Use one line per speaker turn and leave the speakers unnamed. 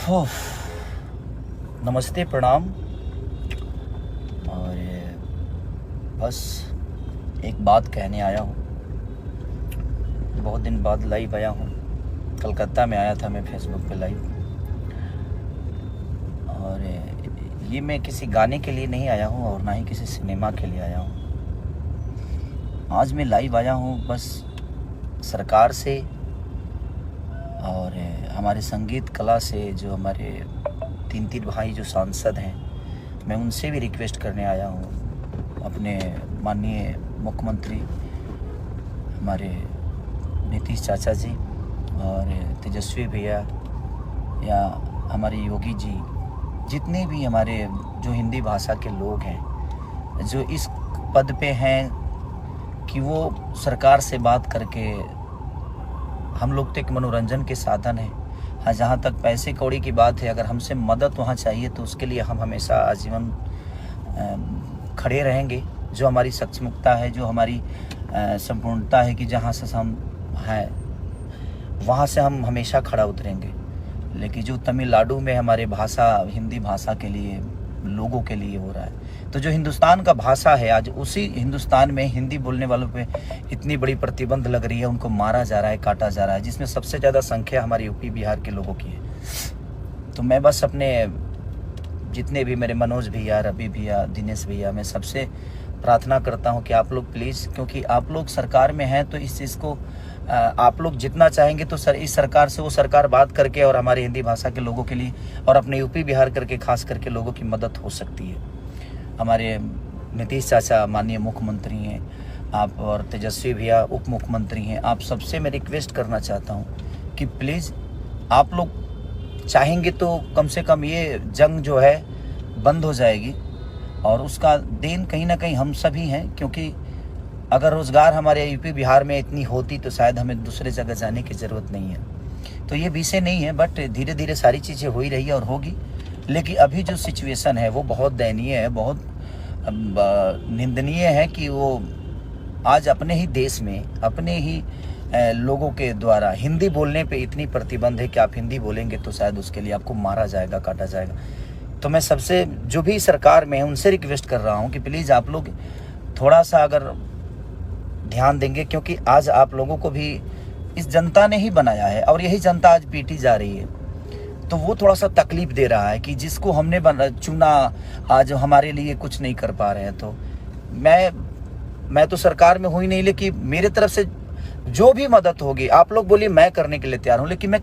नमस्ते, प्रणाम। और बस एक बात कहने आया हूँ। बहुत दिन बाद लाइव आया हूँ। कलकत्ता में आया था मैं फेसबुक पे लाइव। और ये मैं किसी गाने के लिए नहीं आया हूँ और ना ही किसी सिनेमा के लिए आया हूँ। आज मैं लाइव आया हूँ बस सरकार से और हमारे संगीत कला से, जो हमारे तीन भाई जो सांसद हैं, मैं उनसे भी रिक्वेस्ट करने आया हूँ। अपने माननीय मुख्यमंत्री हमारे नीतीश चाचा जी और तेजस्वी भैया या हमारे योगी जी, जितने भी हमारे जो हिंदी भाषा के लोग हैं, जो इस पद पे हैं कि वो सरकार से बात करके, हम लोग तो एक मनोरंजन के साधन है। हाँ, जहाँ तक पैसे कौड़ी की बात है, अगर हमसे मदद वहाँ चाहिए तो उसके लिए हम हमेशा आजीवन खड़े रहेंगे। जो हमारी सक्षमता है, जो हमारी संपूर्णता है कि जहाँ से हम हैं वहाँ से हम हमेशा खड़ा उतरेंगे। लेकिन जो तमिलनाडु में हमारे भाषा, हिंदी भाषा के लिए, लोगों के लिए हो रहा है, तो जो हिंदुस्तान का भाषा है, आज उसी हिंदुस्तान में हिंदी बोलने वालों पे इतनी बड़ी प्रतिबंध लग रही है, उनको मारा जा रहा है, काटा जा रहा है, जिसमें सबसे ज़्यादा संख्या हमारे यूपी बिहार के लोगों की है। तो मैं बस अपने जितने भी मेरे मनोज भैया, रवि भैया, दिनेश भैया, मैं सबसे प्रार्थना करता हूं कि आप लोग प्लीज़, क्योंकि आप लोग सरकार में हैं, तो इस चीज़ को आप लोग जितना चाहेंगे तो इस सरकार से वो सरकार बात करके और हमारे हिंदी भाषा के लोगों के लिए और अपने यूपी बिहार करके खास करके लोगों की मदद हो सकती है। हमारे नीतीश चाचा माननीय मुख्यमंत्री हैं आप, और तेजस्वी भैया उप मुख्यमंत्री हैं। आप सबसे मैं रिक्वेस्ट करना चाहता हूं कि प्लीज़ आप लोग चाहेंगे तो कम से कम ये जंग जो है बंद हो जाएगी, और उसका देन कहीं ना कहीं हम सभी हैं। क्योंकि अगर रोज़गार हमारे यूपी बिहार में इतनी होती तो शायद हमें दूसरे जगह जाने की ज़रूरत नहीं है। तो ये विषय नहीं है, बट धीरे धीरे सारी चीज़ें हो ही रही है और होगी। लेकिन अभी जो सिचुएशन है वो बहुत दयनीय है, बहुत निंदनीय है कि वो आज अपने ही देश में, अपने ही लोगों के द्वारा हिंदी बोलने पे इतनी प्रतिबंध है कि आप हिंदी बोलेंगे तो शायद उसके लिए आपको मारा जाएगा, काटा जाएगा। तो मैं सबसे, जो भी सरकार में है, उनसे रिक्वेस्ट कर रहा हूँ कि प्लीज़ आप लोग थोड़ा सा अगर ध्यान देंगे, क्योंकि आज आप लोगों को भी इस जनता ने ही बनाया है और यही जनता आज पीटी जा रही है। तो वो थोड़ा सा तकलीफ दे रहा है कि जिसको हमने चुना आज हमारे लिए कुछ नहीं कर पा रहे हैं। तो मैं तो सरकार में हुई नहीं, लेकिन मेरे तरफ से जो भी मदद होगी आप लोग बोलिए, मैं करने के लिए तैयार हूँ। लेकिन मैं